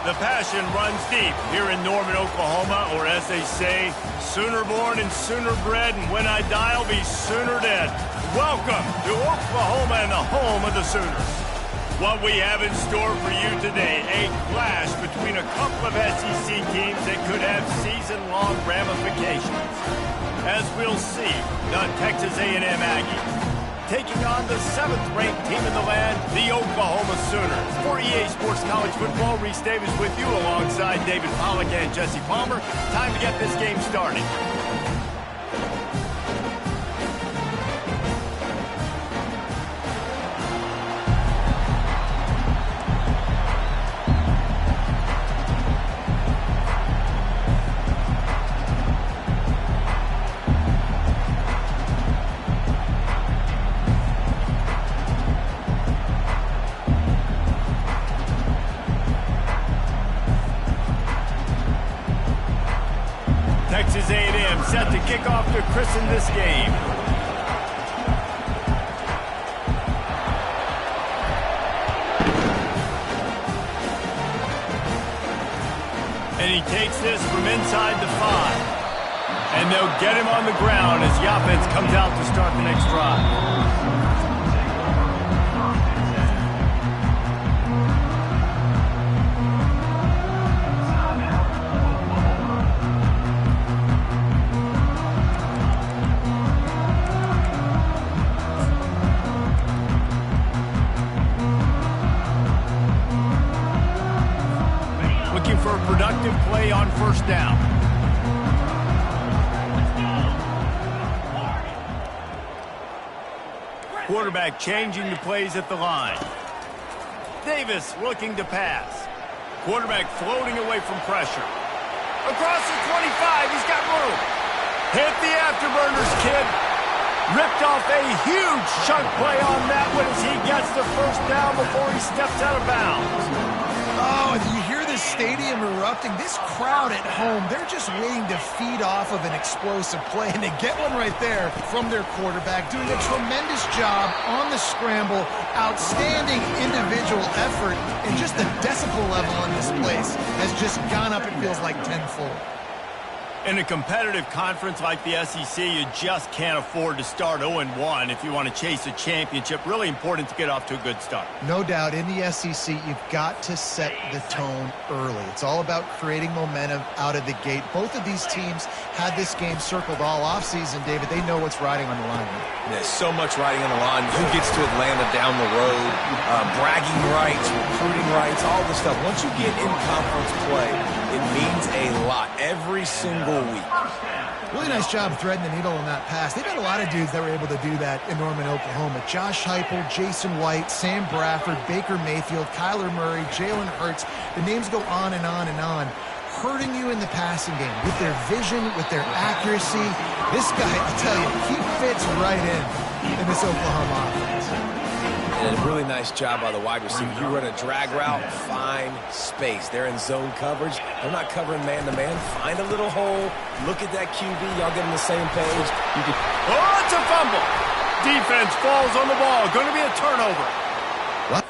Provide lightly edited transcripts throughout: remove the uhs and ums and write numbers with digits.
The passion runs deep here in Norman, Oklahoma, or as they say, sooner born and sooner bred, and when I die, I'll be sooner dead. Welcome to Oklahoma and the home of the Sooners. What we have in store for you today, a clash between a couple of SEC teams that could have season-long ramifications. As we'll see, the Texas A&M Aggies taking on the 7th-ranked team in the land, the Oklahoma Sooners. For EA Sports College Football, Reese Davis with you alongside David Pollack and Jesse Palmer. Time to get this game started. Texas A&M set to kick off to christen this game. And he takes this from inside the 5. And they'll get him on the ground as the offense comes out to start the next drive. For a productive play on first down. Quarterback changing the plays at the line. Davis looking to pass. Quarterback floating away from pressure. Across the 25, he's got room. Hit the afterburners, kid. Ripped off a huge chunk play on that one as he gets the first down before he steps out of bounds. Oh, you hear this stadium erupting. This crowd at home, they're just waiting to feed off of an explosive play, and they get one right there from their quarterback, doing a tremendous job on the scramble. Outstanding individual effort, and just the decibel level in this place has just gone up, it feels like, tenfold. In a competitive conference like the SEC, you just can't afford to start 0-1 if you want to chase a championship. Really important to get off to a good start. No doubt, in the SEC, you've got to set the tone early. It's all about creating momentum out of the gate. Both of these teams had this game circled all offseason, David. They know what's riding on the line. There's so much riding on the line. Who gets to Atlanta down the road? Bragging rights, recruiting rights, all this stuff. Once you get in conference play, it means a lot every single week. Really nice job threading the needle on that pass. They've had a lot of dudes that were able to do that in Norman, Oklahoma. Josh Heupel, Jason White, Sam Bradford, Baker Mayfield, Kyler Murray, Jalen Hurts. The names go on and on and on. Hurting you in the passing game with their vision, with their accuracy. This guy, I tell you, he fits right in this Oklahoma offense. And a really nice job by the wide receiver. You run a drag route, find space. They're in zone coverage. They're not covering man-to-man. Find a little hole. Look at that QB. Y'all get on the same page. Oh, it's a fumble. Defense falls on the ball. Going to be a turnover. What?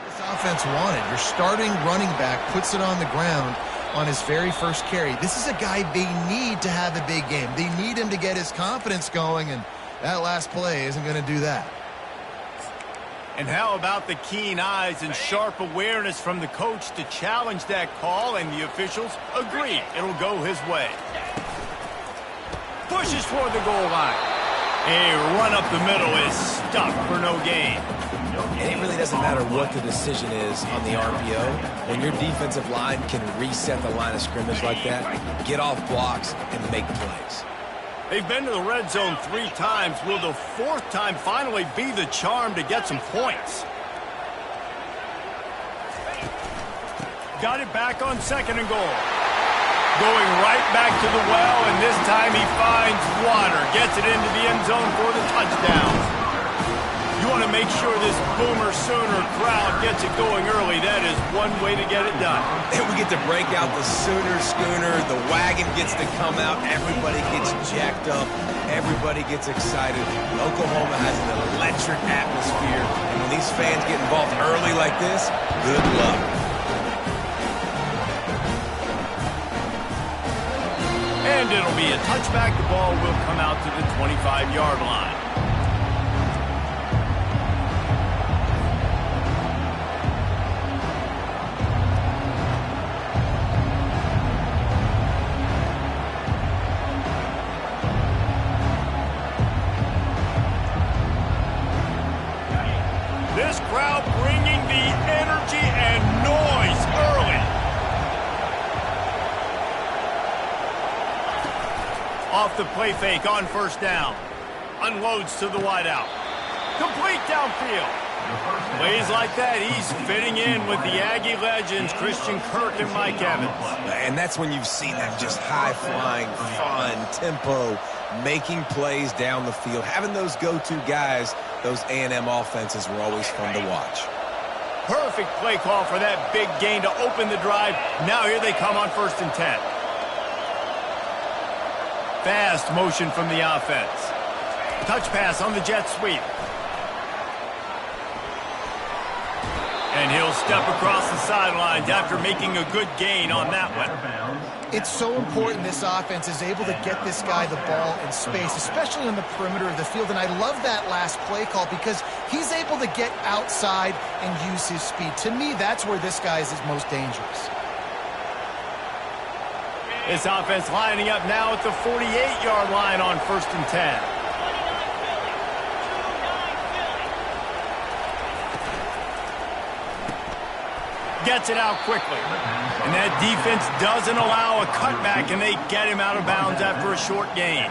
This offense wanted. Your starting running back puts it on the ground on his very first carry. This is a guy they need to have a big game. They need him to get his confidence going, and that last play isn't going to do that. And how about the keen eyes and sharp awareness from the coach to challenge that call, and the officials agree it'll go his way. Pushes toward the goal line. A run up the middle is stuffed for no gain. And it really doesn't matter what the decision is on the RPO. When your defensive line can reset the line of scrimmage like that, get off blocks and make plays. They've been to the red zone 3 times. Will the 4th time finally be the charm to get some points? Got it back on 2nd and goal. Going right back to the well, and this time he finds water. Gets it into the end zone for the touchdown. You want to make sure this Boomer Sooner crowd gets it going early. That is one way to get it done. And we get to break out the Sooner Schooner. The wagon gets to come out. Everybody gets jacked up. Everybody gets excited. Oklahoma has an electric atmosphere. And when these fans get involved early like this, good luck. And it'll be a touchback. The ball will come out to the 25-yard line. This crowd bringing the energy and noise early. Off the play fake on first down. Unloads to the wideout. Complete downfield. Plays like that, he's fitting in with the Aggie legends, Christian Kirk and Mike Evans. And that's when you've seen them just high-flying, fun, tempo, making plays down the field. Having those go-to guys, those A&M offenses were always fun to watch. Perfect play call for that big gain to open the drive. Now here they come on 1st and 10. Fast motion from the offense. Touch pass on the jet sweep. And he'll step across the sidelines after making a good gain on that one. It's so important this offense is able to get this guy the ball in space, especially on the perimeter of the field. And I love that last play call because he's able to get outside and use his speed. To me, that's where this guy is most dangerous. This offense lining up now at the 48-yard line on 1st and 10. Gets it out quickly. And that defense doesn't allow a cutback, and they get him out of bounds after a short gain.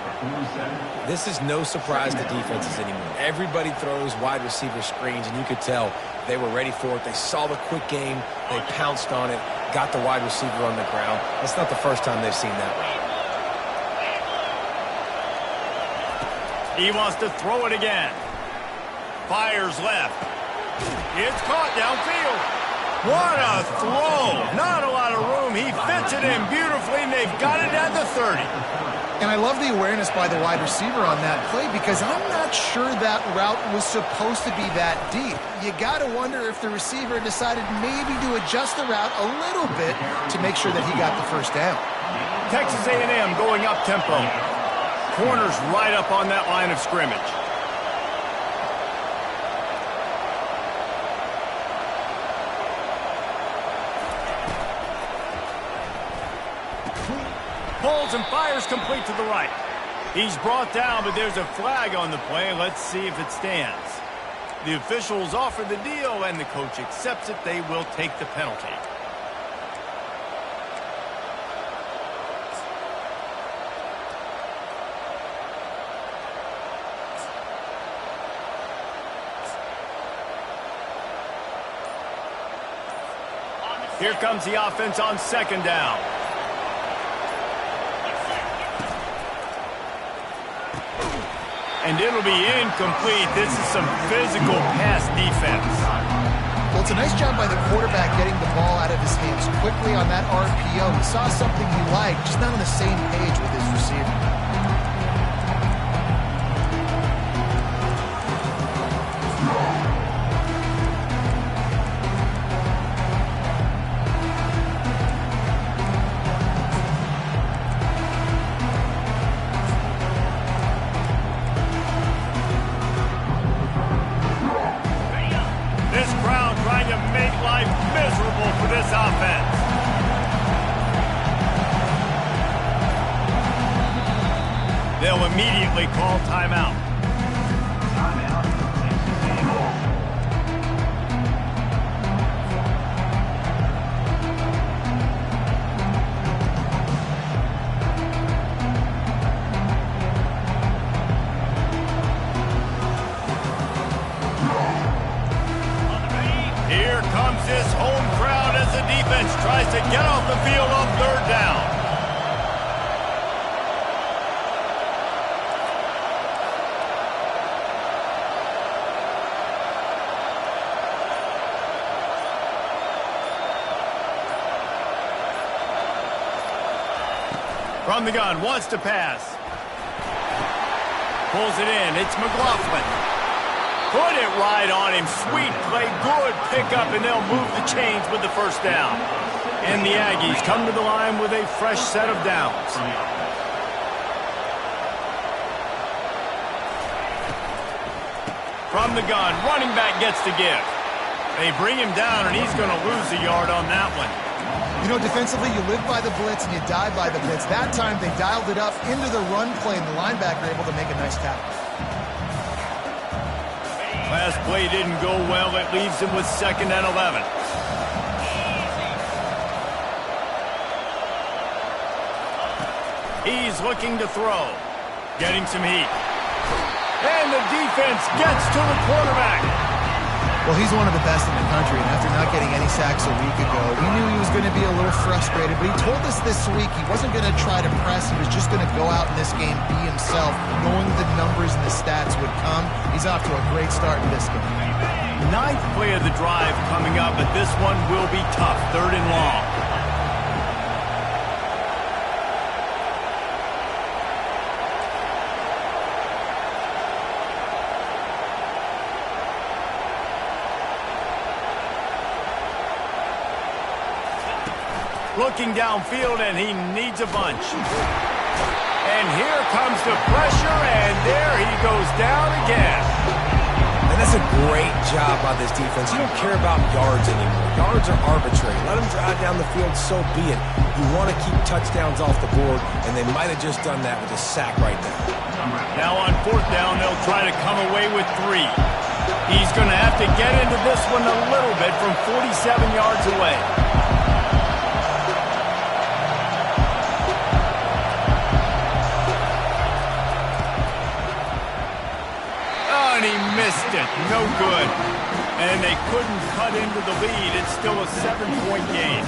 This is no surprise to defenses anymore. Everybody throws wide receiver screens, and you could tell they were ready for it. They saw the quick game. They pounced on it, got the wide receiver on the ground. That's not the first time they've seen that one. He wants to throw it again. Fires left. It's caught downfield. What a throw. Not a lot of room. He fits it in beautifully, and they've got it at the 30. And I love the awareness by the wide receiver on that play because I'm not sure that route was supposed to be that deep. You got to wonder if the receiver decided maybe to adjust the route a little bit to make sure that he got the first down. Texas A&M going up tempo. Corners right up on that line of scrimmage. Pulls and fires complete to the right. He's brought down, but there's a flag on the play. Let's see if it stands. The officials offer the deal, and the coach accepts it. They will take the penalty. Here comes the offense on 2nd down. And it'll be incomplete. This is some physical pass defense. Well, it's a nice job by the quarterback getting the ball out of his hands quickly on that RPO. He saw something he liked, just not on the same page with his receiver. They'll immediately call timeout. Here comes this home crowd as the defense tries to get off the field on 3rd down. From the gun, wants to pass. Pulls it in. It's McLaughlin. Put it right on him. Sweet play. Good pickup, and they'll move the chains with the first down. And the Aggies come to the line with a fresh set of downs. From the gun, running back gets to give. They bring him down, and he's going to lose a yard on that one. You know, defensively, you live by the blitz and you die by the blitz. That time, they dialed it up into the run play, and the linebacker able to make a nice tackle. Last play didn't go well. It leaves him with 2nd and 11. He's looking to throw. Getting some heat. And the defense gets to the quarterback. Well, he's one of the best in the country, and after not getting any sacks a week ago, we knew he was going to be a little frustrated, but he told us this week he wasn't going to try to press. He was just going to go out in this game, be himself, knowing the numbers and the stats would come. He's off to a great start in this game. 9th play of the drive coming up, but this one will be tough. 3rd and long. Looking downfield, and he needs a bunch. And here comes the pressure, and there he goes down again. And that's a great job by this defense. You don't care about yards anymore. Yards are arbitrary. Let them drive down the field, so be it. You want to keep touchdowns off the board, and they might have just done that with a sack right there. Now on 4th down, they'll try to come away with 3. He's going to have to get into this one a little bit from 47 yards away. And he missed it. No good. And they couldn't cut into the lead. It's still a 7-point game.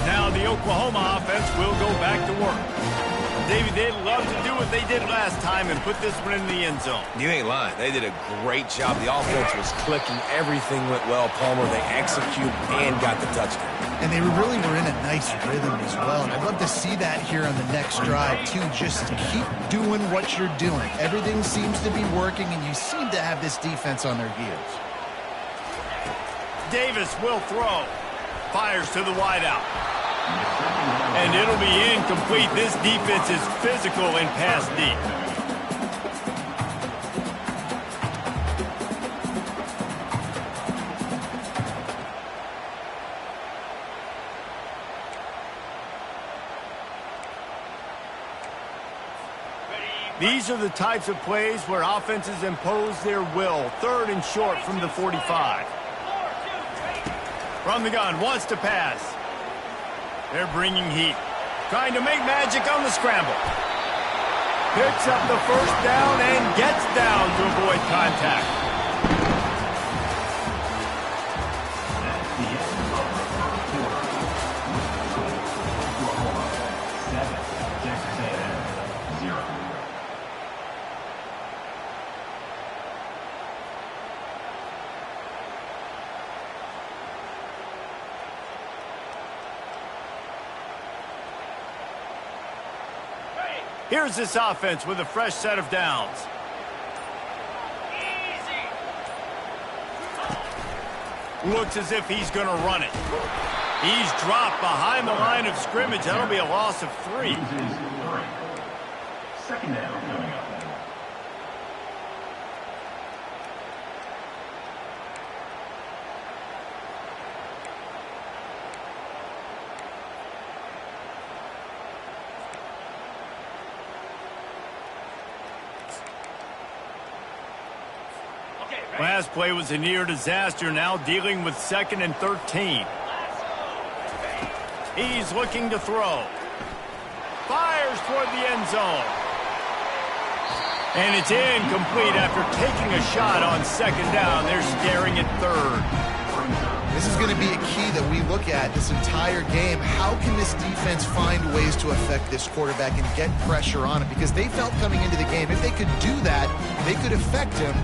Now the Oklahoma offense will go back to work. David, they'd love to do what they did last time and put this one in the end zone. You ain't lying. They did a great job. The offense was clicking. Everything went well, Palmer. They executed and got the touchdown. And they really were in a nice rhythm as well. And I'd love to see that here on the next drive, too. Just keep doing what you're doing. Everything seems to be working, and you seem to have this defense on their heels. Davis will throw. Fires to the wideout. And it'll be incomplete. This defense is physical and pass deep. These are the types of plays where offenses impose their will. 3rd and short from the 45. From the gun, wants to pass. They're bringing heat. Trying to make magic on the scramble. Picks up the 1st down and gets down to avoid contact. Here's this offense with a fresh set of downs. Looks as if he's going to run it. He's dropped behind the line of scrimmage. That'll be a loss of 3. 2nd down coming up. Last play was a near disaster, now dealing with 2nd and 13. He's looking to throw. Fires toward the end zone. And it's incomplete after taking a shot on 2nd down. They're staring at 3rd. This is going to be a key that we look at this entire game. How can this defense find ways to affect this quarterback and get pressure on him? Because they felt coming into the game, if they could do that, they could affect him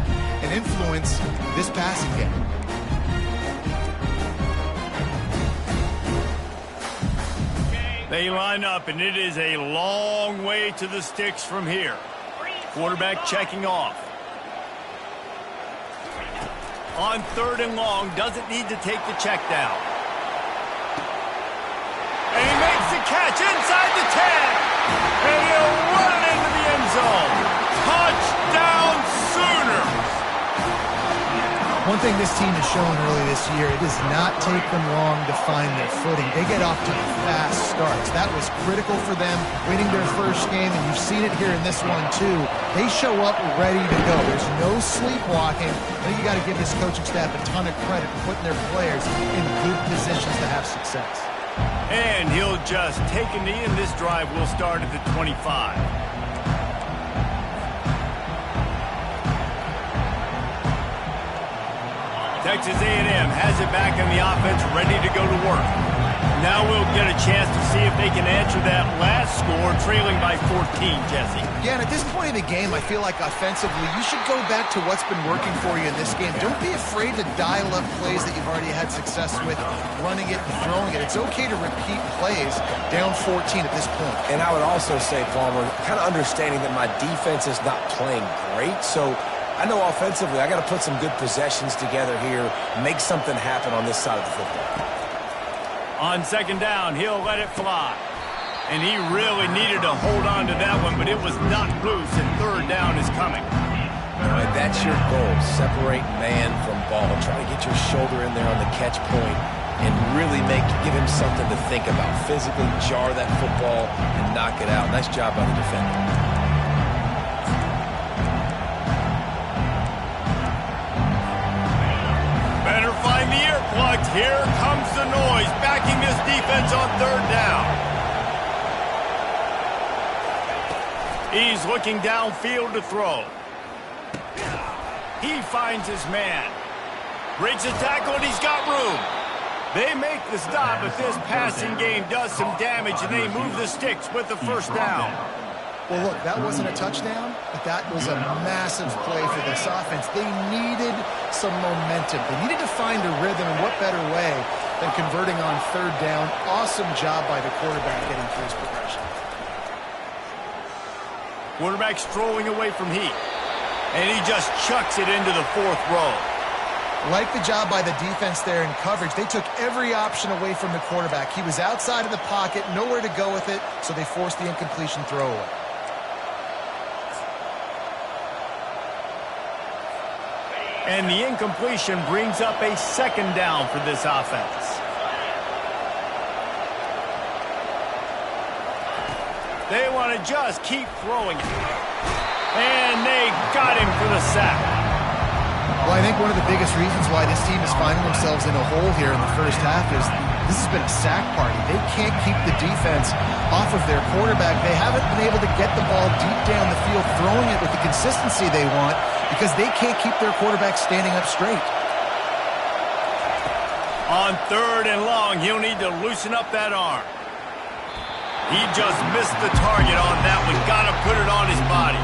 and influence this passing game. They line up, and it is a long way to the sticks from here. Quarterback checking off. On 3rd and long, doesn't need to take the check down. And he makes the catch inside the 10. And he'll run it into the end zone. Touchdown Sooners! One thing this team has shown early this year, it does not take them long to find their footing. They get off to fast starts. That was critical for them, winning their first game, and you've seen it here in this one too. They show up ready to go. There's no sleepwalking. I think you got to give this coaching staff a ton of credit for putting their players in good positions to have success. And he'll just take a knee, and this drive will start at the 25. Texas A&M has it back in the offense, ready to go to work. Now we'll get a chance to see if they can answer that last score, trailing by 14, Jesse. Yeah, and at this point in the game, I feel like offensively, you should go back to what's been working for you in this game. Don't be afraid to dial up plays that you've already had success with, running it and throwing it. It's okay to repeat plays down 14 at this point. And I would also say, Palmer, kind of understanding that my defense is not playing great, so I know offensively I got to put some good possessions together here, make something happen on this side of the football. On 2nd down, he'll let it fly. And he really needed to hold on to that one, but it was not loose, and 3rd down is coming. All right, that's your goal. Separate man from ball. Try to get your shoulder in there on the catch point and really give him something to think about. Physically jar that football and knock it out. Nice job by the defender. Better find the earplugs. Here comes the noise, backing this defense on 3rd down. He's looking downfield to throw. He finds his man. Breaks the tackle, and he's got room. They make the stop, but this passing game does some damage, and they move the sticks with the 1st down. Well, look, that wasn't a touchdown, but that was a massive play for this offense. They needed some momentum. They needed to find a rhythm, and what better way than converting on 3rd down. Awesome job by the quarterback getting through his progression. Quarterback strolling away from heat, and he just chucks it into the 4th row. Like the job by the defense there in coverage. They took every option away from the quarterback. He was outside of the pocket, nowhere to go with it, so they forced the incompletion throwaway. And the incompletion brings up a 2nd down for this offense. They want to just keep throwing it. And they got him for the sack. Well, I think one of the biggest reasons why this team is finding themselves in a hole here in the first half is this has been a sack party. They can't keep the defense off of their quarterback. They haven't been able to get the ball deep down the field, throwing it with the consistency they want, because they can't keep their quarterback standing up straight. On 3rd and long, he'll need to loosen up that arm. He just missed the target on that one. Got to put it on his body.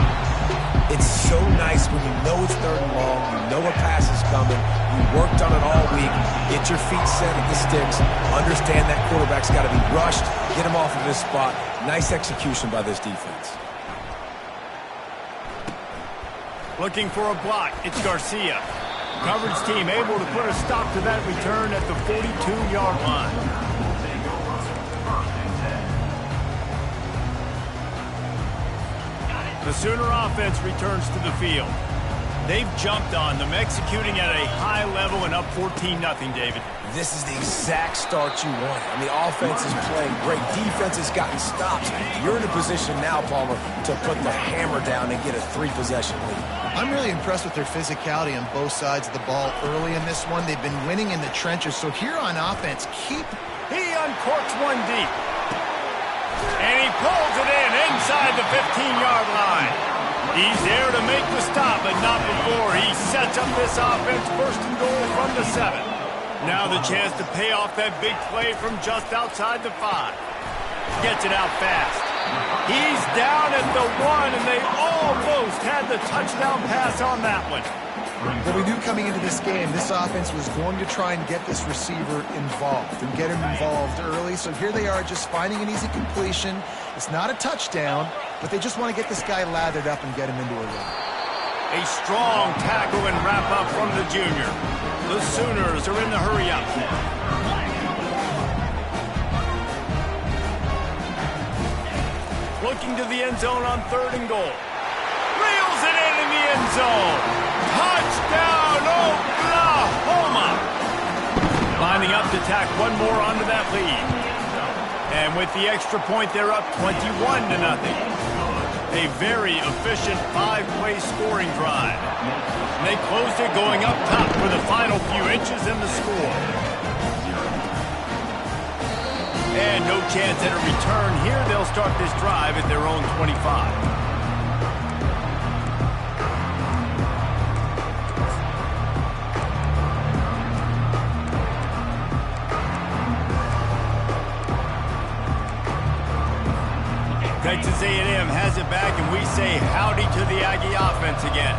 It's so nice when you know it's 3rd and long, you know a pass is coming, you worked on it all week, get your feet set at the sticks, understand that quarterback's got to be rushed, get him off of this spot. Nice execution by this defense. Looking for a block, it's Garcia. Coverage team able to put a stop to that return at the 42-yard line. The Sooner offense returns to the field. They've jumped on them, executing at a high level and up 14-0, David. This is the exact start you want. I mean, offense is playing great. Defense has gotten stops. You're in a position now, Palmer, to put the hammer down and get a 3-possession lead. I'm really impressed with their physicality on both sides of the ball early in this one. They've been winning in the trenches. So here on offense, He uncorks one deep. And he pulls it in inside the 15-yard line. He's there to make the stop, but not before. He sets up this offense 1st and goal from the 7. Now the chance to pay off that big play from just outside the 5. Gets it out fast. He's down at the 1, and they almost had the touchdown pass on that one. Well, we knew coming into this game, this offense was going to try and get this receiver involved and get him involved early. So here they are just finding an easy completion. It's not a touchdown, but they just want to get this guy lathered up and get him into a run. A strong tackle and wrap-up from the junior. The Sooners are in the hurry-up. Looking to the end zone on 3rd and goal. Reels it in the end zone. Touchdown, Oklahoma! Lining up to tack one more onto that lead. And with the extra point, they're up 21-0. A very efficient 5-play scoring drive. And they closed it going up top for the final few inches in the score. And no chance at a return here. They'll start this drive at their own 25. Texas A&M has it back, and we say howdy to the Aggie offense again.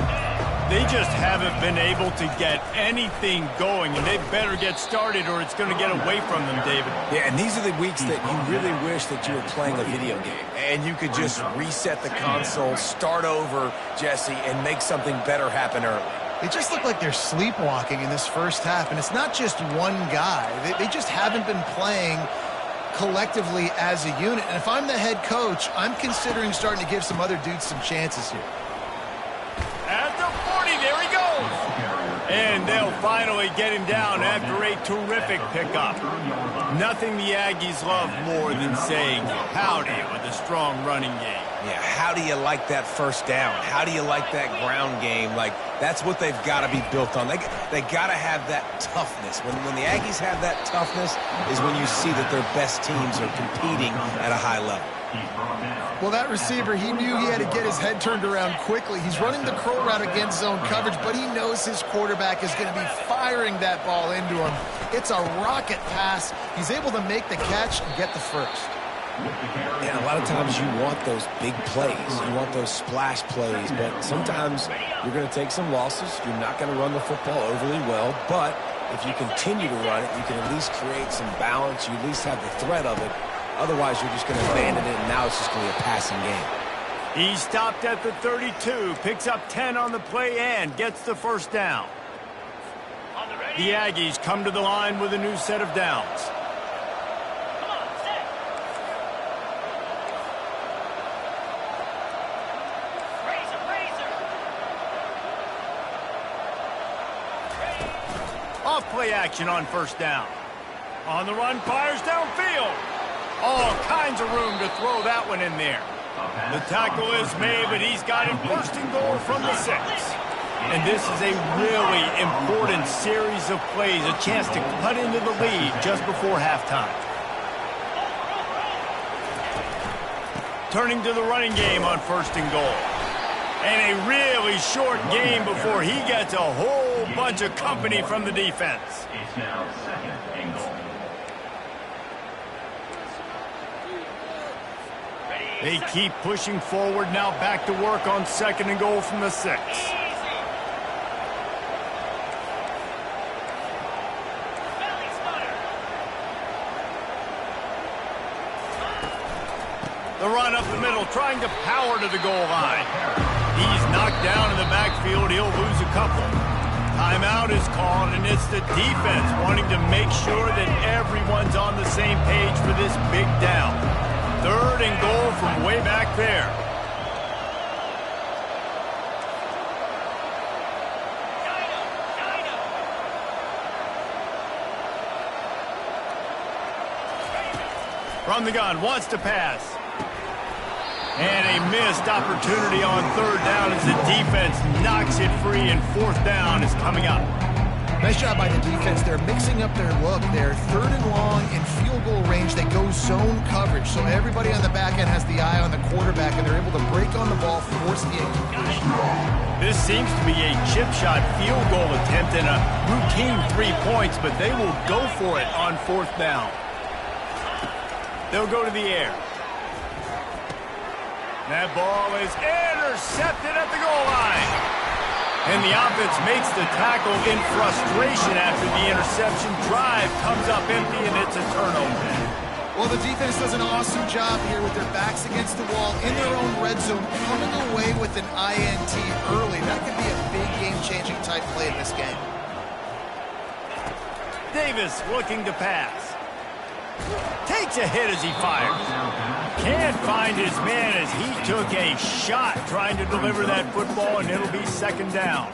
They just haven't been able to get anything going, and they better get started or it's going to get away from them, David. Yeah, and these are the weeks that you really wish that you were playing a video game, and you could just reset the console, start over, Jesse, and make something better happen early. They just look like they're sleepwalking in this first half, and it's not just one guy. They just haven't been playing collectively as a unit. And if I'm the head coach, I'm considering starting to give some other dudes some chances here. At the 40, there he goes. And they'll finally get him down after a terrific pickup. Nothing the Aggies love more than saying howdy with a strong running game. Yeah, how do you like that first down? How do you like that ground game? Like, that's what they've got to be built on. They got to have that toughness. When the Aggies have that toughness is when you see that their best teams are competing at a high level. Well, that receiver, he knew he had to get his head turned around quickly. He's running the curl route against zone coverage, but he knows his quarterback is going to be firing that ball into him. It's a rocket pass. He's able to make the catch and get the first. Yeah, a lot of times you want those big plays. You want those splash plays, but sometimes you're going to take some losses. You're not going to run the football overly well, but if you continue to run it, you can at least create some balance. You at least have the threat of it. Otherwise, you're just going to abandon it, and now it's just going to be a passing game. He stopped at the 32, picks up 10 on the play, and gets the first down. The Aggies come to the line with a new set of downs. Off-play action on first down. On the run, fires downfield. All kinds of room to throw that one in there. The tackle is made, but he's got it first and goal from the 6. And this is a really important series of plays, a chance to cut into the lead just before halftime. Turning to the running game on first and goal. And a really short game before he gets a whole bunch of company from the defense. It's now 2nd and goal. They keep pushing forward, now back to work on 2nd and goal from the 6. The run up the middle, trying to power to the goal line. He's knocked down in the backfield. He'll lose a couple. Timeout is called, and it's the defense wanting to make sure that everyone's on the same page for this big down. 3rd and goal from way back there. From the gun, wants to pass. And a missed opportunity on 3rd down as the defense knocks it free, and 4th down is coming up. Nice job by the defense. They're mixing up their look. They're 3rd and long in field goal range. They go zone coverage. So everybody on the back end has the eye on the quarterback, and they're able to break on the ball, force the incompletion. This seems to be a chip shot field goal attempt and a routine 3 points, but they will go for it on 4th down. They'll go to the air. That ball is intercepted at the goal line. And the offense makes the tackle in frustration after the interception. Drive comes up empty, and it's a turnover. Well, the defense does an awesome job here with their backs against the wall in their own red zone, coming away with an INT early. That could be a big game-changing type play in this game. Davis looking to pass. Takes a hit as he fires. Can't find his man as he took a shot trying to deliver that football, and it'll be 2nd down.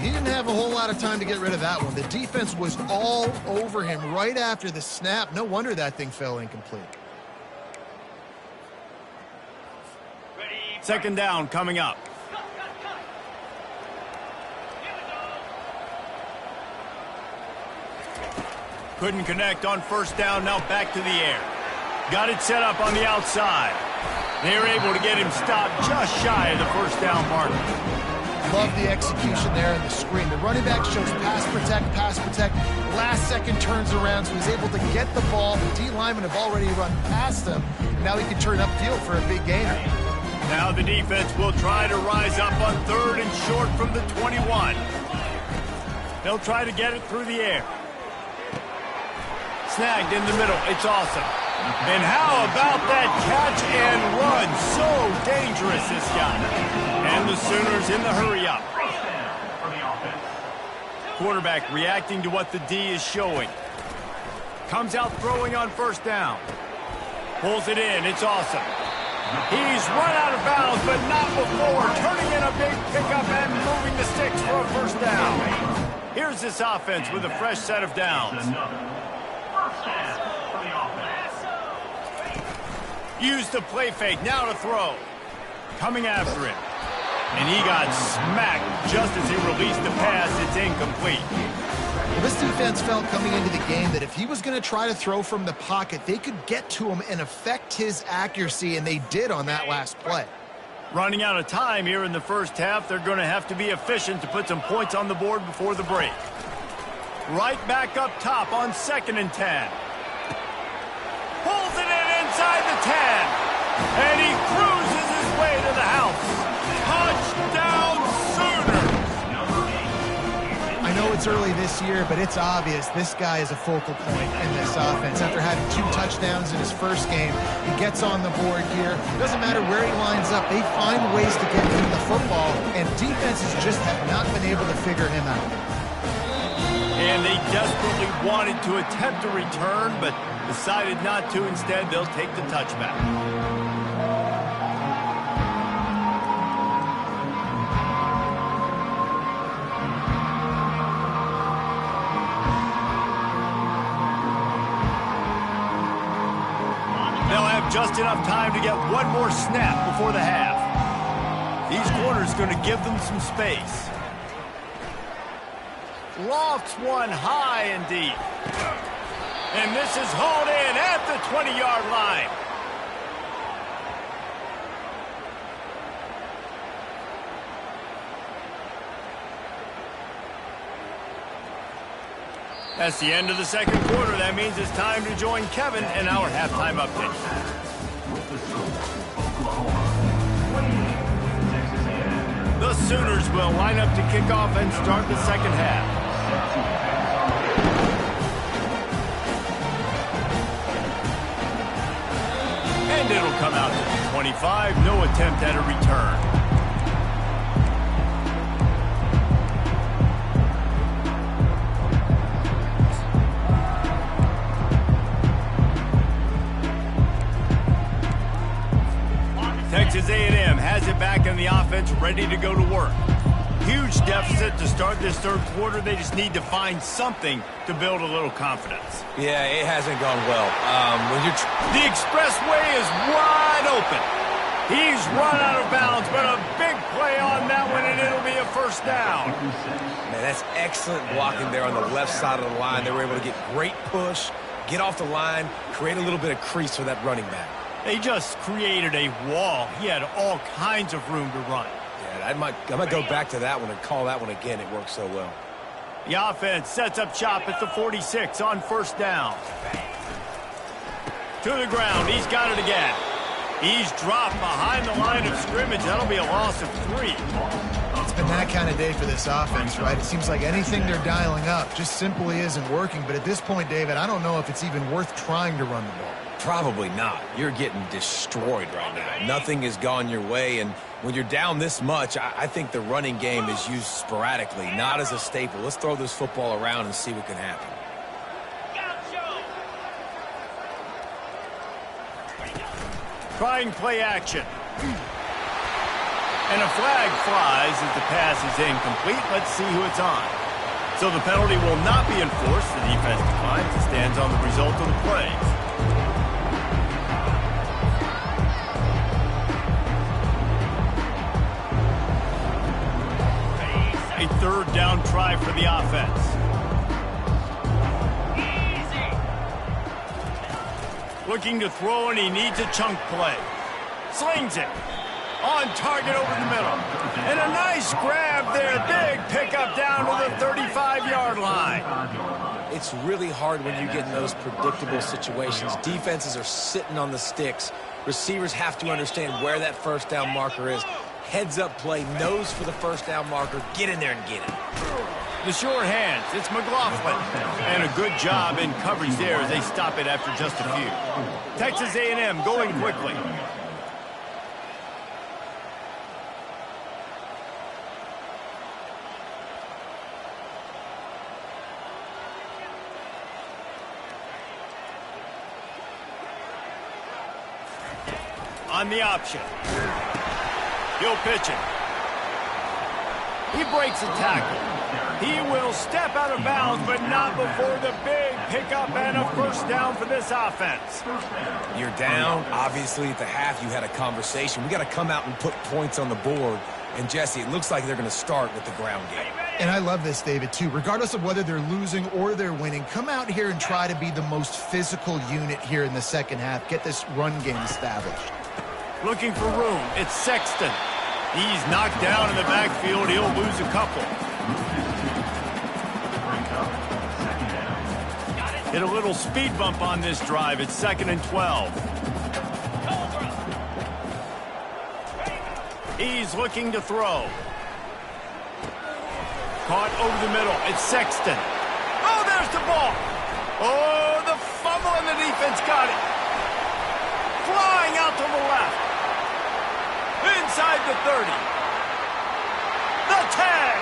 He didn't have a whole lot of time to get rid of that one. The defense was all over him right after the snap. No wonder that thing fell incomplete. 2nd down coming up. Couldn't connect on 1st down, now back to the air. Got it set up on the outside. They were able to get him stopped just shy of the 1st down mark. Love the execution there in the screen. The running back shows pass protect. Last second turns around, so he's able to get the ball. The D linemen have already run past him. Now he can turn upfield for a big gainer. Now the defense will try to rise up on 3rd and short from the 21. They'll try to get it through the air. Snagged in the middle. It's awesome. And how about that catch and run? So dangerous, this guy. And the Sooners in the hurry-up. Quarterback reacting to what the D is showing. Comes out throwing on 1st down. Pulls it in. It's awesome. He's run out of bounds, but not before. Turning in a big pickup and moving the sticks for a 1st down. Here's this offense with a fresh set of downs. Used the play fake, now to throw. Coming after him. And he got smacked just as he released the pass. It's incomplete. Well, this defense felt coming into the game that if he was going to try to throw from the pocket, they could get to him and affect his accuracy, and they did on that last play. Running out of time here in the 1st half, they're going to have to be efficient to put some points on the board before the break. Right back up top on 2nd and 10. Pulls it in inside the 10. And he cruises his way to the house. Touchdown, Sooners! I know it's early this year, but it's obvious this guy is a focal point in this offense. After having 2 touchdowns in his 1st game, he gets on the board here. Doesn't matter where he lines up. They find ways to get him the football, and defenses just have not been able to figure him out. And they desperately wanted to attempt a return, but decided not to. Instead, they'll take the touchback. They'll have just enough time to get one more snap before the half. These corners going to give them some space. Lofts one high and deep. And this is hauled in at the 20-yard line. That's the end of the 2nd quarter. That means it's time to join Kevin in our halftime update. The Sooners will line up to kick off and start the 2nd half. And it'll come out to the 25. No attempt at a return. Texas A&M has it back in the offense, ready to go to work. Huge deficit to start this 3rd quarter. They just need to find something to build a little confidence. Yeah, it hasn't gone well. The expressway is wide open. He's run out of bounds, but a big play on that one, and it'll be a first down. Man, that's excellent blocking there on the left side of the line. They were able to get great push, get off the line, create a little bit of crease for that running back. They just created a wall. He had all kinds of room to run. Yeah, I might go back to that one and call that one again. It worked so well. The offense sets up shop at the 46 on first down. To the ground. He's got it again. He's dropped behind the line of scrimmage. That'll be a loss of 3. It's been that kind of day for this offense, right? It seems like anything they're dialing up just simply isn't working. But at this point, David, I don't know if it's even worth trying to run the ball. Probably not. You're getting destroyed right now. Nothing has gone your way, and when you're down this much, I think the running game is used sporadically, not as a staple. Let's throw this football around and see what can happen. Trying play action. And a flag flies as the pass is incomplete. Let's see who it's on. So the penalty will not be enforced. The defense declines and stands on the result of the play. A third down try for the offense. Looking to throw, and he needs a chunk play. Slings it. On target over the middle. And a nice grab there. Big pickup down to the 35-yard line. It's really hard when you get in those predictable situations. Defenses are sitting on the sticks. Receivers have to understand where that first down marker is. Heads-up play, nose for the first down marker. Get in there and get it. The short hands, it's McLaughlin. And a good job in coverage there as they stop it after just a few. Texas A&M going quickly. On the option. He'll pitch it. He breaks a tackle. He will step out of bounds, but not before the big pickup and a first down for this offense. You're down. Obviously, at the half, you had a conversation. We got to come out and put points on the board. And, Jesse, it looks like they're going to start with the ground game. And I love this, David, too. Regardless of whether they're losing or they're winning, come out here and try to be the most physical unit here in the second half. Get this run game established. Looking for room. It's Sexton. He's knocked down in the backfield. He'll lose a couple. Hit a little speed bump on this drive. It's 2nd and 12. He's looking to throw. Caught over the middle. It's Sexton. Oh, there's the ball. Oh, the fumble, and the defense got it. Flying out to the left. Inside the 30. The 10.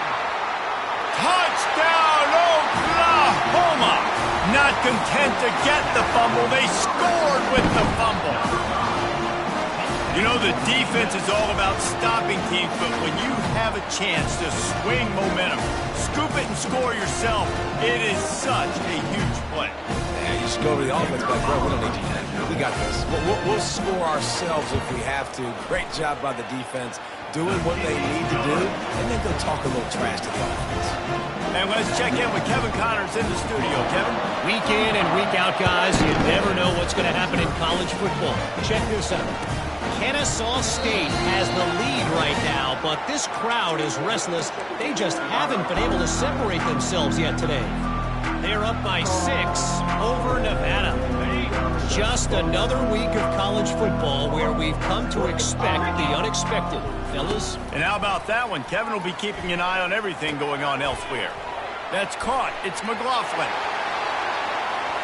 Touchdown, Oklahoma. Not content to get the fumble, they scored with the fumble. You know, the defense is all about stopping teams, but when you have a chance to swing momentum, scoop it and score yourself, it is such a huge play. Yeah, you just go over the offense, but bro, we don't need you. We got this. We'll score ourselves if we have to. Great job by the defense, doing what they need to do, and then go talk a little trash to the offense. And let's check in with Kevin Connors in the studio. Kevin? Week in and week out, guys, you never know what's going to happen in college football. Check this out. Kennesaw State has the lead right now, but this crowd is restless. They just haven't been able to separate themselves yet today. They're up by 6 over Nevada. Just another week of college football where we've come to expect the unexpected, fellas. And how about that one? Kevin will be keeping an eye on everything going on elsewhere. That's caught. It's McLaughlin.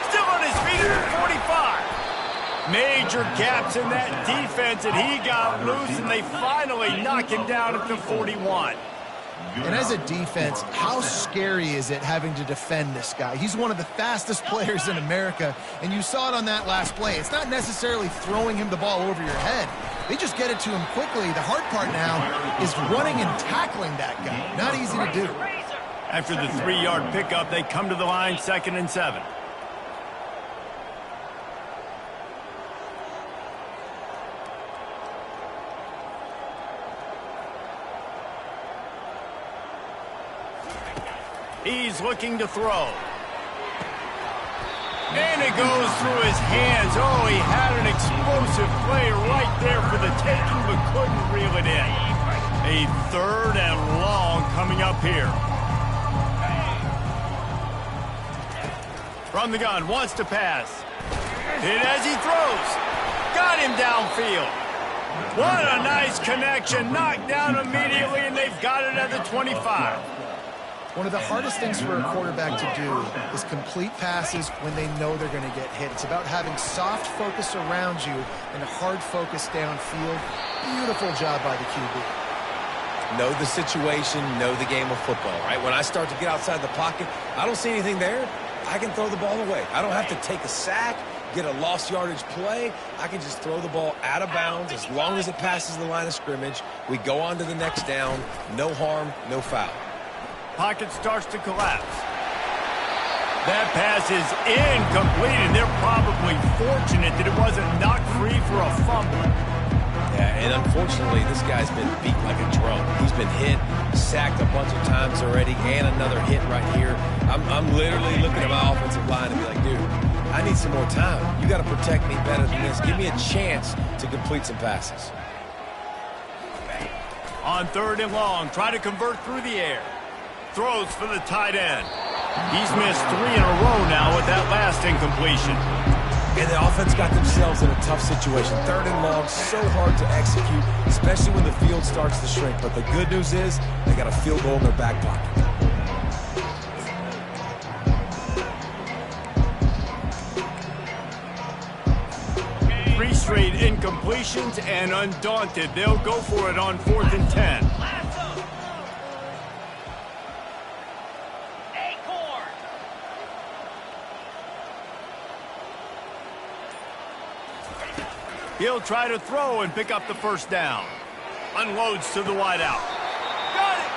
Still on his feet at the 45. Major gaps in that defense, and he got loose, and they finally knock him down at the 41. And as a defense, how scary is it having to defend this guy? He's one of the fastest players in America, and you saw it on that last play. It's not necessarily throwing him the ball over your head. They just get it to him quickly. The hard part now is running and tackling that guy. Not easy to do. After the 3-yard pickup, they come to the line, 2nd and 7. He's looking to throw. And it goes through his hands. Oh, he had an explosive play right there for the taking, but couldn't reel it in. A 3rd and long coming up here. From the gun, wants to pass. Hit as he throws. Got him downfield. What a nice connection. Knocked down immediately, and they've got it at the 25. One of the hardest things for a quarterback to do is complete passes when they know they're going to get hit. It's about having soft focus around you and hard focus downfield. Beautiful job by the QB. Know the situation, know the game of football, right? When I start to get outside the pocket, I don't see anything there. I can throw the ball away. I don't have to take a sack, get a lost yardage play. I can just throw the ball out of bounds as long as it passes the line of scrimmage. We go on to the next down. No harm, no foul. Pocket starts to collapse. That pass is incomplete, and they're probably fortunate that it wasn't knocked free for a fumble. Yeah, and unfortunately, this guy's been beat like a drum. He's been hit, sacked a bunch of times already, and another hit right here. I'm literally looking at my offensive line and be like, dude, I need some more time. You got to protect me better than this. Give me a chance to complete some passes. On 3rd and long, try to convert through the air. Throws for the tight end. He's missed 3 in a row now with that last incompletion. And the offense got themselves in a tough situation. 3rd and long, so hard to execute, especially when the field starts to shrink. But the good news is they got a field goal in their back pocket. 3 straight incompletions, and undaunted, they'll go for it on 4th and 10. He'll try to throw and pick up the 1st down. Unloads to the wideout. Got it!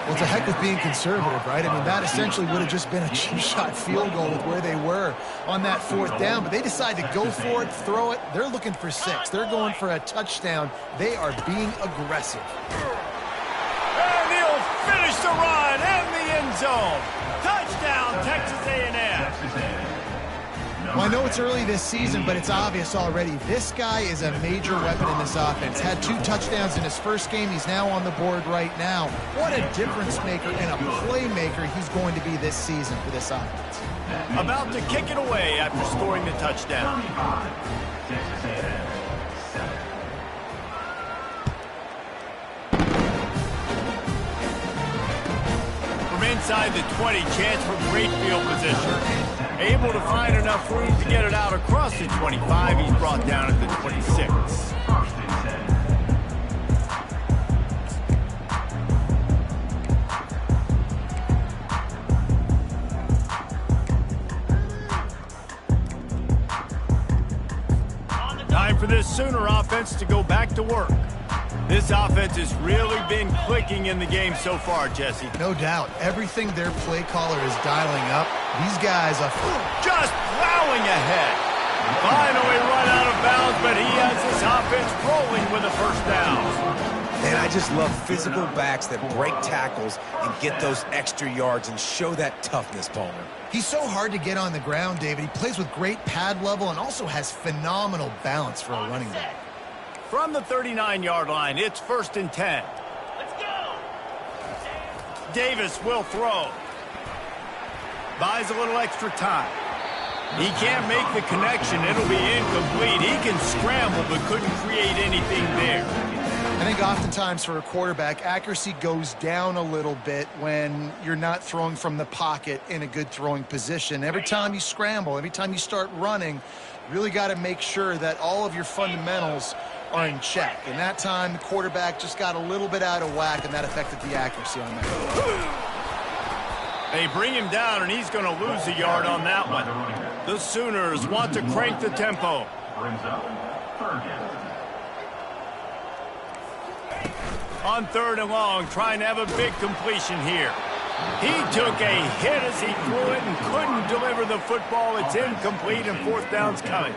Well, it's a heck of being conservative, right? I mean, that essentially would have just been a cheap-shot field goal with where they were on that 4th down. But they decide to go for it, throw it. They're looking for 6. They're going for a touchdown. They are being aggressive. And he'll finish the run in the end zone. Touchdown, Texas A&M. Well, I know it's early this season, but it's obvious already. This guy is a major weapon in this offense. Had 2 touchdowns in his first game. He's now on the board right now. What a difference maker and a playmaker he's going to be this season for this offense. About to kick it away after scoring the touchdown. From inside the 20, chance for great field position. Able to find enough room to get it out across the 25. He's brought down at the 26. Time for this Sooner offense to go back to work. This offense has really been clicking in the game so far, Jesse. No doubt. Everything their play caller is dialing up, these guys are just plowing ahead. Finally run out of bounds, but he has this offense rolling with a 1st down. And I just love physical backs that break tackles and get those extra yards and show that toughness, Palmer. He's so hard to get on the ground, David. He plays with great pad level and also has phenomenal balance for a running back. From the 39-yard line, it's 1st and 10. Let's go! Davis will throw. Buys a little extra time. He can't make the connection. It'll be incomplete. He can scramble, but couldn't create anything there. I think oftentimes for a quarterback, accuracy goes down a little bit when you're not throwing from the pocket in a good throwing position. Every time you scramble, every time you start running, you really got to make sure that all of your fundamentals are in check. And that time, the quarterback just got a little bit out of whack, and that affected the accuracy on that. They bring him down, and he's going to lose a yard on that one. The Sooners want to crank the tempo. On 3rd and long, trying to have a big completion here. He took a hit as he threw it and couldn't deliver the football. It's incomplete, and 4th down's coming.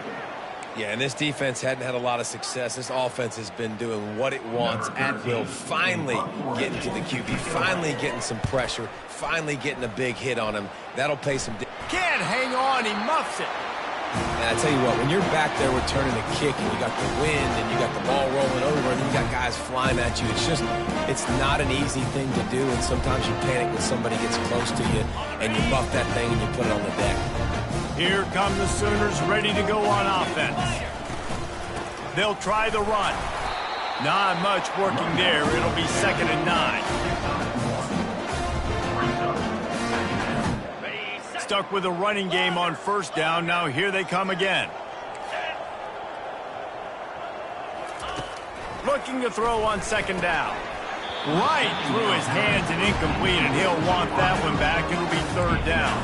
Yeah, and this defense hadn't had a lot of success. This offense has been doing what it wants at will, finally getting to the QB, finally getting some pressure, finally getting a big hit on him. That'll pay some. Can't hang on. He muffs it. And I tell you what, when you're back there returning a kick and you got the wind and you got the ball rolling over and you got guys flying at you, it's not an easy thing to do, and sometimes you panic when somebody gets close to you and you muff that thing and you put it on the deck. Here come the Sooners ready to go on offense. They'll try the run. Not much working there. It'll be 2nd and 9. Stuck with a running game on 1st down. Now here they come again. Looking to throw on 2nd down. Right through his hands and incomplete, and he'll want that one back. It'll be 3rd down.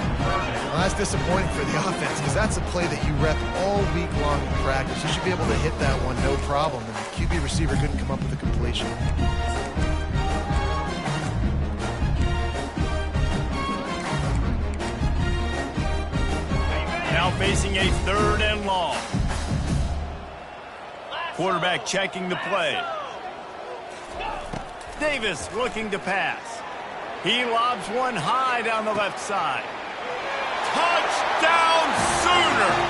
Well, that's disappointing for the offense because that's a play that you rep all week long in practice. You should be able to hit that one no problem, and the QB receiver couldn't come up with a completion. Now facing a 3rd and long. Quarterback checking the play. Davis looking to pass. He lobs one high down the left side. Touchdown Sooners!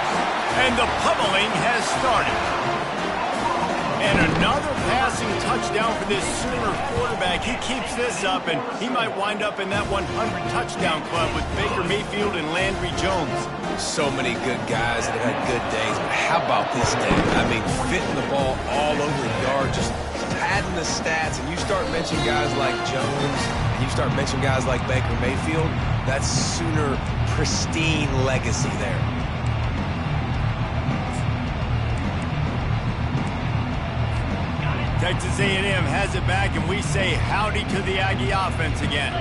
And the pummeling has started. And another passing touchdown for this Sooner quarterback. He keeps this up, and he might wind up in that 100 touchdown club with Baker Mayfield and Landry Jones. So many good guys that have had good days, but how about this day? I mean, fitting the ball all over the yard, just padding the stats, and you start mentioning guys like Jones, and you start mentioning guys like Baker Mayfield, that's Sooner pristine legacy there. Texas A&M has it back, and we say howdy to the Aggie offense again.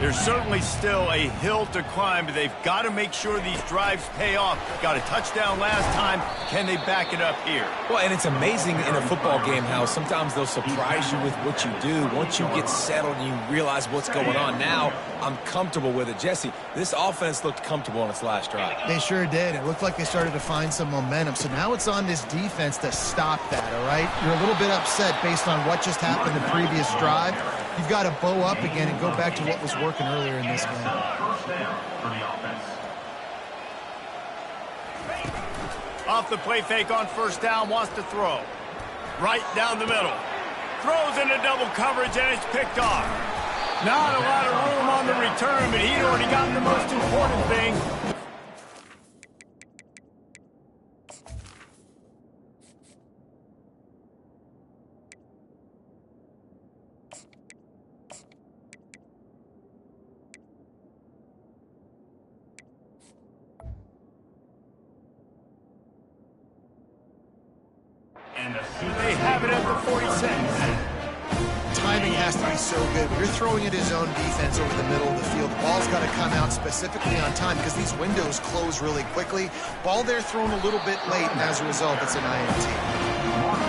There's certainly still a hill to climb, but they've got to make sure these drives pay off. Got a touchdown last time. Can they back it up here? Well, and it's amazing in a football game how sometimes they'll surprise you with what you do. Once you get settled and you realize what's going on, now I'm comfortable with it. Jesse, this offense looked comfortable on its last drive. They sure did. It looked like they started to find some momentum. So now it's on this defense to stop that, all right? You're a little bit upset based on what just happened the previous drive. You've got to bow up again and go back to what was working earlier in this game. Off the play fake on 1st down, wants to throw. Right down the middle. Throws into double coverage, and it's picked off. Not a lot of room on the return, but he'd already gotten the most important thing. They have it at the 46. Timing has to be so good. When you're throwing at his own defense over the middle of the field, the ball's got to come out specifically on time because these windows close really quickly. Ball there thrown a little bit late, and as a result, it's an INT.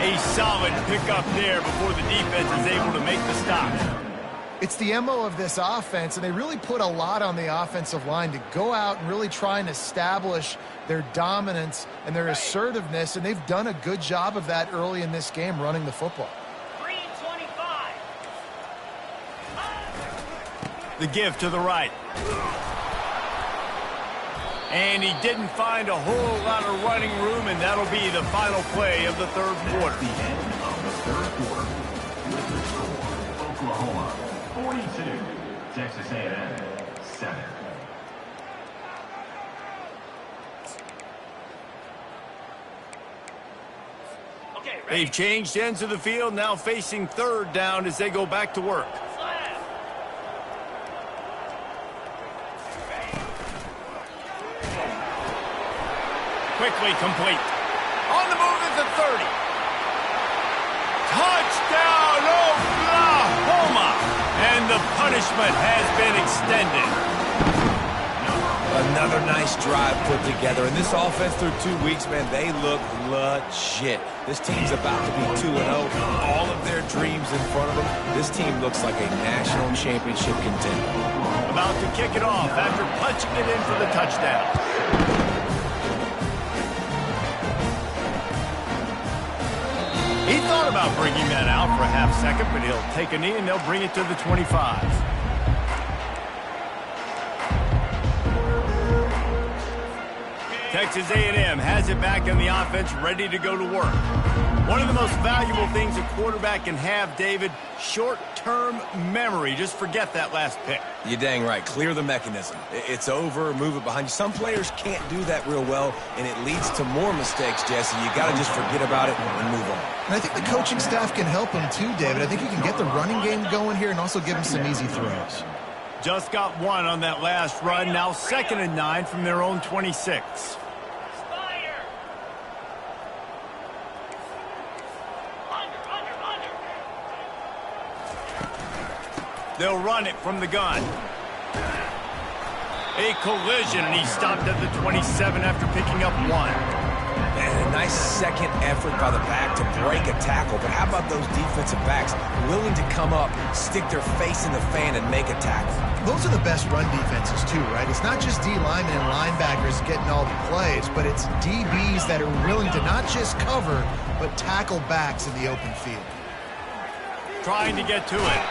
A solid pickup there before the defense is able to make the stop. It's the MO of this offense, and they really put a lot on the offensive line to go out and really try and establish their dominance and their assertiveness, and they've done a good job of that early in this game running the football. The give to the right. And he didn't find a whole lot of running room, and that'll be the final play of the 3rd quarter. The end of the 3rd quarter. With the score, Oklahoma 42, Texas A&M 7. They've changed ends of the field, now facing 3rd down as they go back to work. Quickly complete. On the move at the 30. Touchdown, Oklahoma! And the punishment has been extended. Another nice drive put together. And this offense through 2 weeks, man, they look legit. This team's about to be 2-0. All of their dreams in front of them. This team looks like a national championship contender. About to kick it off after punching it in for the touchdown. thought about bringing that out for a half second, but he'll take a knee and they'll bring it to the 25. Texas A&M has it back in the offense, ready to go to work. One of the most valuable things a quarterback can have, David, short-term memory. Just forget that last pick. You're dang right. Clear the mechanism. It's over, move it behind you. Some players can't do that real well, and it leads to more mistakes, Jesse. You got to just forget about it and move on. And I think the coaching staff can help him too, David. I think he can get the running game going here and also give him some easy throws. Just got one on that last run. Now 2nd and 9 from their own 26. They'll run it from the gun. A collision, and he stopped at the 27 after picking up one. And a nice second effort by the back to break a tackle. But how about those defensive backs willing to come up, stick their face in the fan, and make a tackle? Those are the best run defenses too, right? It's not just D linemen and linebackers getting all the plays, but it's DBs that are willing to not just cover, but tackle backs in the open field. Trying to get to it.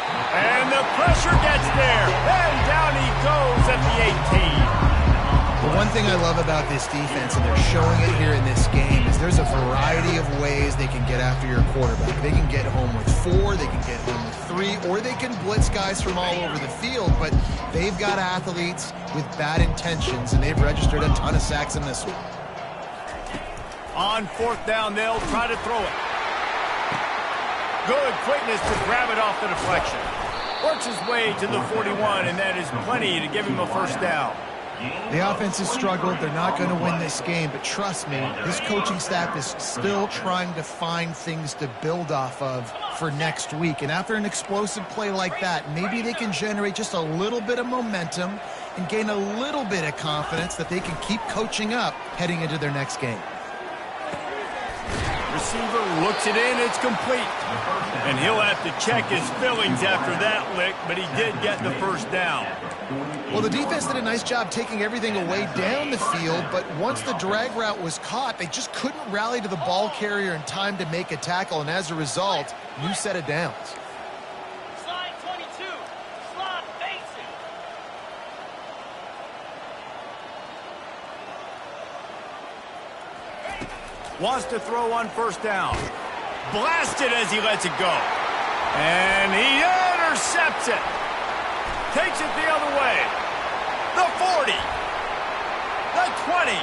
And the pressure gets there. And down he goes at the 18. The one thing I love about this defense, and they're showing it here in this game, is there's a variety of ways they can get after your quarterback. They can get home with 4, they can get home with 3, or they can blitz guys from all over the field. But they've got athletes with bad intentions, and they've registered a ton of sacks in this one. On 4th down, they'll try to throw it. Good quickness to grab it off the deflection. Works his way to the 41, and that is plenty to give him a first down. The offense has struggled. They're not going to win this game, but trust me, this coaching staff is still trying to find things to build off of for next week. And after an explosive play like that, maybe they can generate just a little bit of momentum and gain a little bit of confidence that they can keep coaching up heading into their next game. Receiver looks it in, it's complete. And he'll have to check his fillings after that lick, but he did get the first down. Well, the defense did a nice job taking everything away down the field, but once the drag route was caught, they just couldn't rally to the ball carrier in time to make a tackle, and as a result, new set of downs. Slide 22, slot facing. Wants to throw on 1st down. Blasted as he lets it go. And he intercepts it. Takes it the other way. The 40. The 20.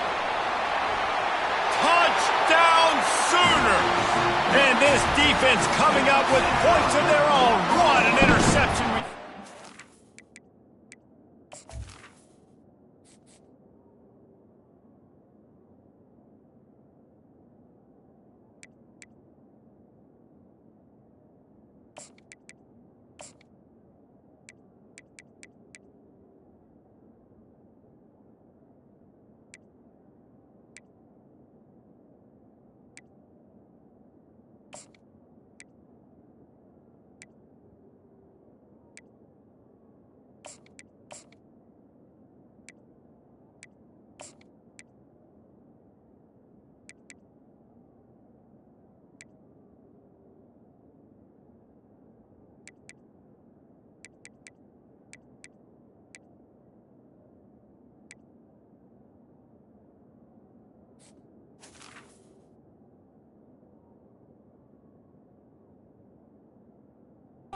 Touchdown Sooners. And this defense coming up with points of their own. What an interception.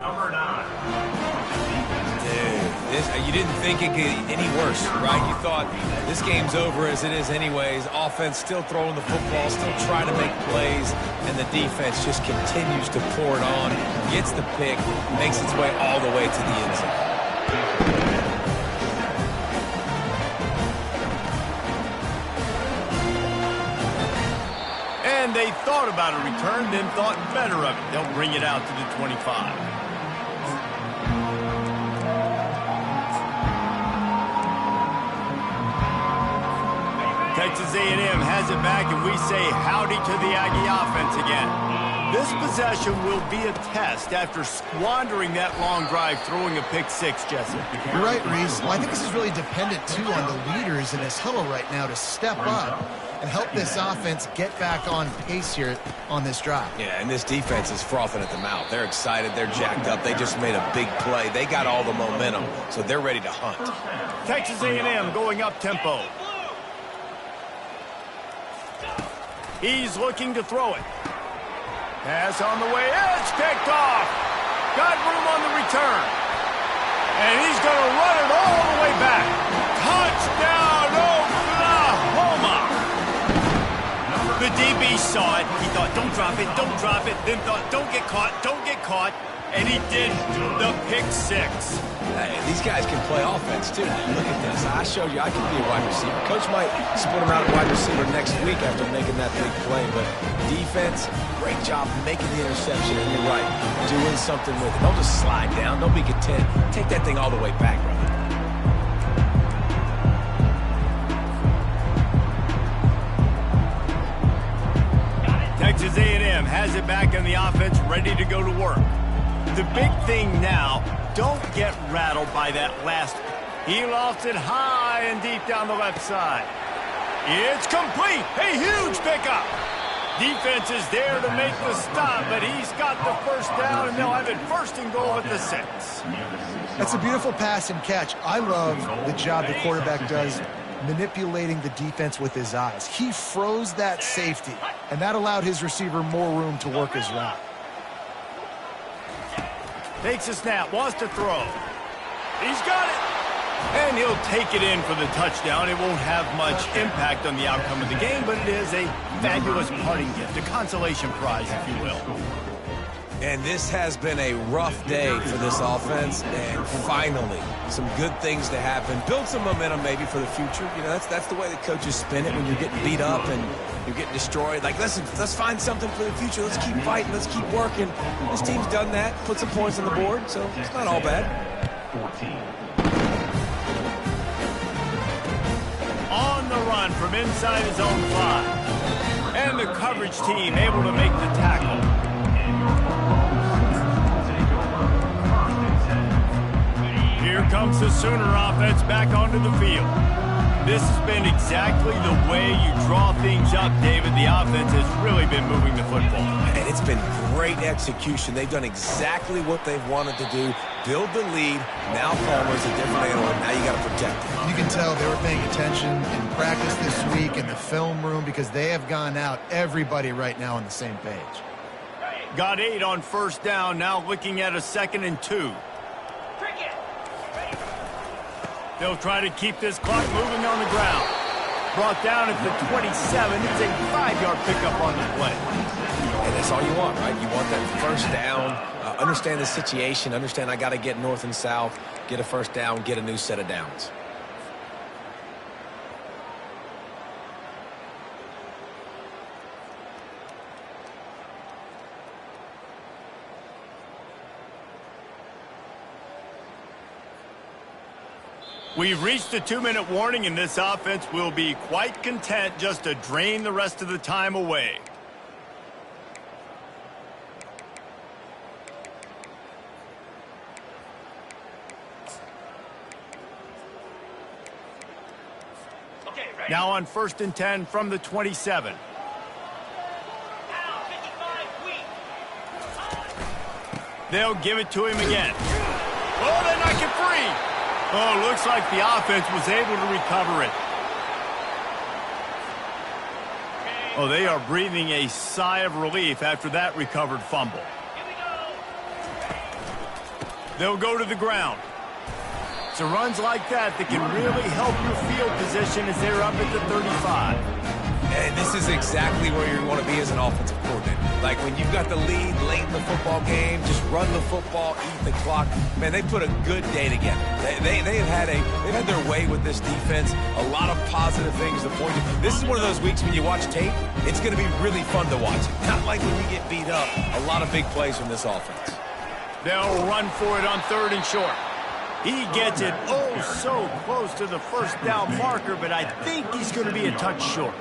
Number 9. Dude, you didn't think it could get any worse, right? You thought this game's over as it is anyways. Offense still throwing the football, still trying to make plays, and the defense just continues to pour it on, gets the pick, makes its way all the way to the end zone. And they thought about a return, then thought better of it. They'll bring it out to the 25. Texas A&M has it back, and we say howdy to the Aggie offense again. This possession will be a test after squandering that long drive, throwing a pick 6, Jesse. You're right, Reese. Well, I think this is really dependent, too, on the leader leaders in this huddle right now to step up and help this offense get back on pace here on this drive. Yeah, and this defense is frothing at the mouth. They're excited. They're jacked up. They just made a big play. They got all the momentum, so they're ready to hunt. Texas A&M going up tempo. He's looking to throw it. Pass on the way. It's picked off. Got room on the return. And he's going to run it all the way back. Touchdown, Oklahoma! The DB saw it. He thought, don't drop it, don't drop it. Then thought, don't get caught, don't get caught. And he did the pick six. Hey, these guys can play offense, too. Look at this. I showed you I can be a wide receiver. Coach might split him out at wide receiver next week after making that big play. But defense, great job making the interception. And you're right, doing something with it. Don't just slide down. Don't be content. Take that thing all the way back, brother. Texas A&M has it back in the offense, ready to go to work. The big thing now, don't get rattled by that last. He lost it high and deep down the left side. It's complete. A huge pickup. Defense is there to make the stop, but he's got the first down, and they'll have it first and goal at the 6. That's a beautiful pass and catch. I love the job the quarterback does manipulating the defense with his eyes. He froze that safety, and that allowed his receiver more room to work his route. Takes a snap, wants to throw. He's got it. And he'll take it in for the touchdown. It won't have much impact on the outcome of the game, but it is a fabulous parting gift, a consolation prize, if you will. And this has been a rough day for this offense, and finally, some good things to happen. Build some momentum maybe for the future. You know, that's the way the coaches spin it when you're getting beat up and you're getting destroyed. Like, listen, let's find something for the future. Let's keep fighting. Let's keep working. This team's done that, put some points on the board, so it's not all bad. 14. On the run from inside his own 5. And the coverage team able to make the tackle. Here comes the Sooner offense back onto the field. This has been exactly the way you draw things up, David. The offense has really been moving the football. And it's been great execution. They've done exactly what they've wanted to do. Build the lead. Now Palmer's a different animal. Now you got to protect it. You can tell they were paying attention in practice this week in the film room because they have gone out, everybody right now on the same page. Got 8 on first down. Now looking at a 2nd and 2. They'll try to keep this clock moving on the ground. Brought down at the 27. It's a 5-yard pickup on the play. And that's all you want, right? You want that first down. Understand the situation. Understand I got to get north and south, get a first down, get a new set of downs. We've reached a 2-minute warning, and this offense will be quite content just to drain the rest of the time away. Okay, ready? Now on 1st and 10 from the 27. Now, 55 weak. They'll give it to him again. Oh, they knock it free. Oh, looks like the offense was able to recover it. Oh, they are breathing a sigh of relief after that recovered fumble. Here we go. They'll go to the ground. It's runs like that that can really help your field position as they're up at the 35. And this is exactly where you want to be as an offensive coordinator. Like when you've got the lead late in the football game, just run the football, eat the clock. Man, they put a good day together. They've had their way with this defense. A lot of positive things to point to. This is one of those weeks when you watch tape, it's going to be really fun to watch. Not like when you get beat up. A lot of big plays from this offense. They'll run for it on 3rd and short. He gets it so close to the first down marker, but I think he's going to be a touch short.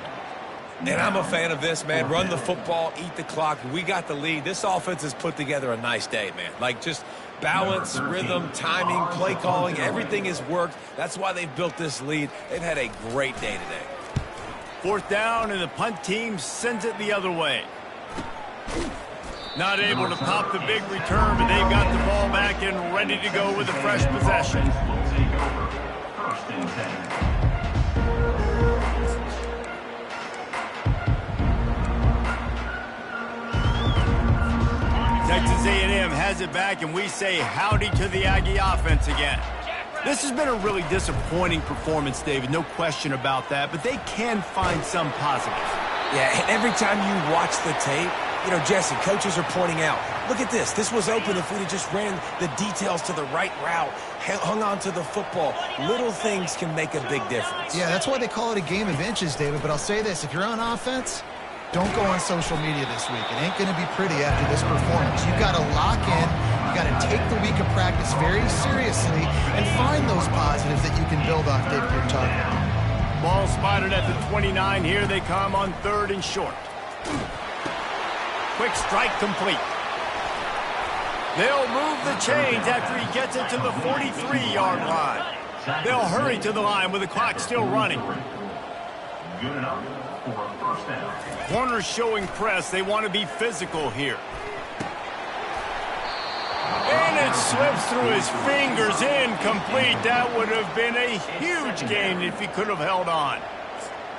And I'm a fan of this, man. Run the football, eat the clock. We got the lead. This offense has put together a nice day, man. Like, just balance, rhythm, timing, play calling, everything has worked. That's why they've built this lead. They've had a great day today. 4th down, and the punt team sends it the other way. Not able to pop the big return, but they've got the ball back and ready to go with a fresh possession. Will take over. 1st and 10. Texas A&M has it back, and we say howdy to the Aggie offense again. This has been a really disappointing performance, David, no question about that, but they can find some positives. Yeah, and every time you watch the tape, you know, Jesse, coaches are pointing out, look at this. This was open if we'd have just ran the details to the right route, hung on to the football. Little things can make a big difference. Yeah, that's why they call it a game of inches, David. But I'll say this, if you're on offense, don't go on social media this week. It ain't going to be pretty after this performance. You've got to lock in. You've got to take the week of practice very seriously and find those positives that you can build off, David, you're talking about. Ball spotted at the 29. Here they come on 3rd and short. Quick strike complete. They'll move the chains after he gets it to the 43-yard line. They'll hurry to the line with the clock still running. Good enough for a 1st down. Corners showing press. They want to be physical here. And it slips through his fingers, incomplete. That would have been a huge gain if he could have held on.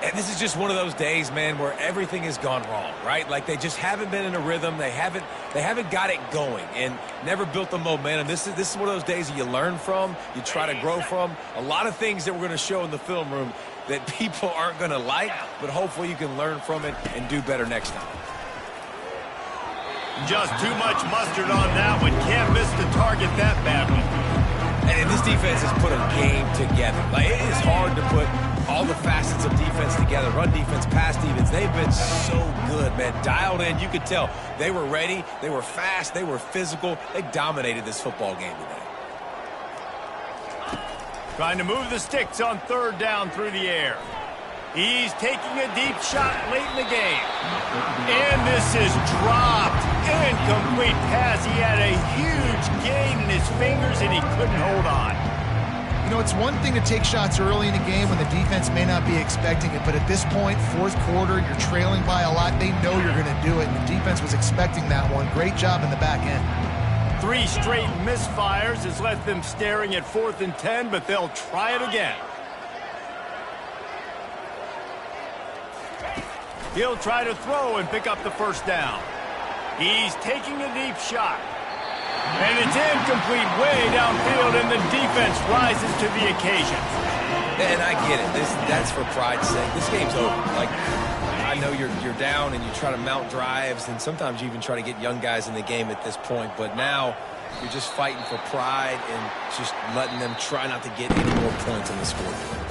And this is just one of those days, man, where everything has gone wrong, right? Like they just haven't been in a rhythm. They haven't got it going and never built the momentum. This is one of those days that you learn from, you try to grow from. A lot of things that we're going to show in the film room that people aren't going to like, but hopefully you can learn from it and do better next time. Just too much mustard on that one. Can't miss the target that badly. And this defense has put a game together. Like, it is hard to put all the facets of defense together. Run defense, pass defense. They've been so good, man. Dialed in. You could tell they were ready. They were fast. They were physical. They dominated this football game today. Trying to move the sticks on 3rd down through the air. He's taking a deep shot late in the game. And this is dropped. Incomplete pass. He had a huge gain in his fingers, and he couldn't hold on. You know, it's one thing to take shots early in a game when the defense may not be expecting it, but at this point, 4th quarter, you're trailing by a lot. They know you're going to do it, and the defense was expecting that one. Great job in the back end. 3 straight misfires has left them staring at 4th and 10, but they'll try it again. He'll try to throw and pick up the 1st down. He's taking a deep shot. And it's incomplete way downfield, and the defense rises to the occasion. And I get it. That's for pride's sake. This game's over. Like, I know you're down and you try to mount drives, and sometimes you even try to get young guys in the game at this point. But now you're just fighting for pride and just letting them try not to get any more points on the scoreboard.